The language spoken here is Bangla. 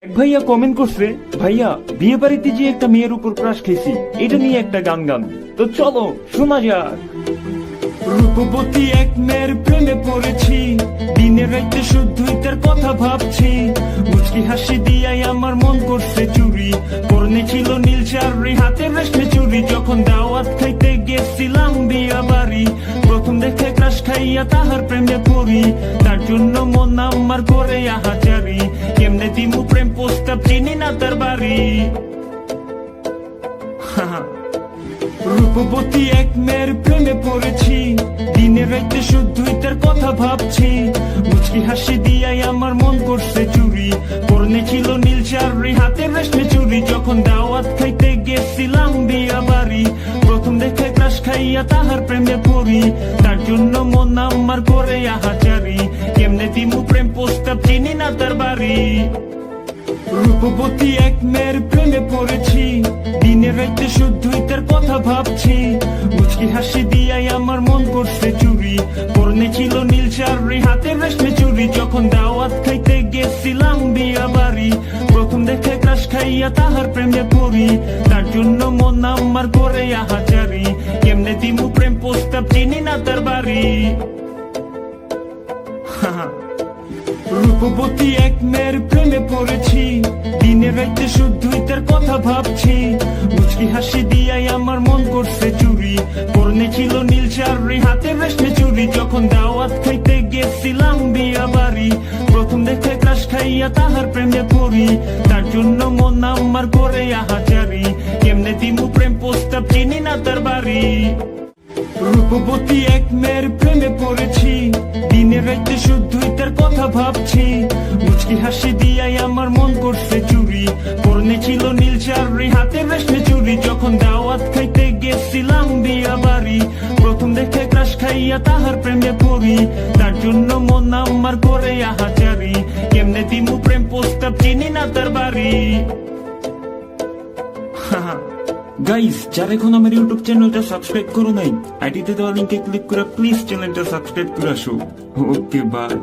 এক ভাইয়া কমেন্ট করছে, ভাইয়া বিয়ে বাড়িতে যে একটা মেয়ের উপর ক্রাশ খেয়েছি, এটা নিয়ে একটা গান গান। তো চলো শোনা যাক। রূপবতী এক মেয়ের প্রেমে পড়েছি, দিনে রাইতে শুধুই তার কথা ভাবছি। মুচকি হাসি দিয়াই আমার মন করছে চুরি, পরনে ছিল নীল শাড়ি, হাতের রেশমে চুরি। যখন দাওয়াত খাইতে গেছিলাম বিয়া বাড়ি, প্রথম দেখে ক্রাশ খাইয়া তাহার প্রেমে পড়ি। তার জন্য মন আমার করে আহাজারি, কেমনে দিমু প্রেম প্রস্তাব, চিনি না তার বাড়ি। রূপবতী এক মেয়ের প্রেমে পড়েছি, দিনে রাইতে শুধুই তার কথা ভাবছি। মুচকি হাসি দিয়াই আমার মন করছে চুরি, পরনে ছিল নীল শাড়ি, হাতের রেশমে চুরি। যখন দাওয়াত খাইতে গেছিলাম বিয়া বাড়ি, প্রথম দেখে ক্রাশ খাইয়া তাহার প্রেমে পড়ি। তার জন্য মন আমার করে আহাজারি, কেমনে দিমু প্রেম প্রস্তাব, চিনি না তার বাড়ি। রূপবতী এক মেয়ের প্রেমে পড়েছি, দিনে রাইতে শুধুই তার কথা ভাবছি। মুচকি হাসি দিয়াই আমার মন করছে চুরি, পরনে ছিল নীল শাড়ি, হাতের রেশমে চুরি। যখন দাওয়াত খাইতে গেছিলাম বিয়া বাড়ি, প্রথম দেখে ক্রাশ খাইয়া তাহার প্রেমে পড়ি। তার জন্য মন আমার করে আহাজারি, কেমনে দিমু প্রেম প্রস্তাব, চিনি না তার বাড়ি। রূপবতী এক মেয়ের প্রেমে পড়েছি, দিনে রাইতে শুধুই তার কথা ভাবছি। মুচকি হাসি দিয়াই আমার মন করছে চুরি, পরনে ছিল নীল শাড়ি, হাতের রেশমে চুরি। যখন দাওয়াত খাইতে গেছিলাম বিয়া বাড়ি, প্রথম দেখে ক্রাশ খাইয়া তাহার প্রেমে পড়ি। তার জন্য মন আমার করে আহাজারি, কেমনে দিমু প্রেম প্রস্তাব, চিনি না তার বাড়ি। রূপবতী এক মেয়ের প্রেমে পড়েছি, দিনে রাইতে শুধুই তার কথা ভাবছি। মুচকি হাসি দিয়াই আমার মন করছে চুরি, পরনে ছিল নীল শাড়ি, হাতের রেশমে চুরি। যখন দাওয়াত খাইতে গেছিলাম বিয়া বাড়ি, প্রথম দেখে ক্রাশ খাইয়া তাহার প্রেমে পড়ি। তার জন্য মন আমার করে আহাজারি, কেমনে দিমু প্রেম প্রস্তাব, চিনি না তার বাড়ি। গাইস, যারা এখন আমার ইউটিউব চ্যানেলটা সাবস্ক্রাইব করো নাই, আইডিতে দেওয়া লিঙ্কে ক্লিক করে প্লিজ চ্যানেলটা সাবস্ক্রাইব করে আসো। Okay bye.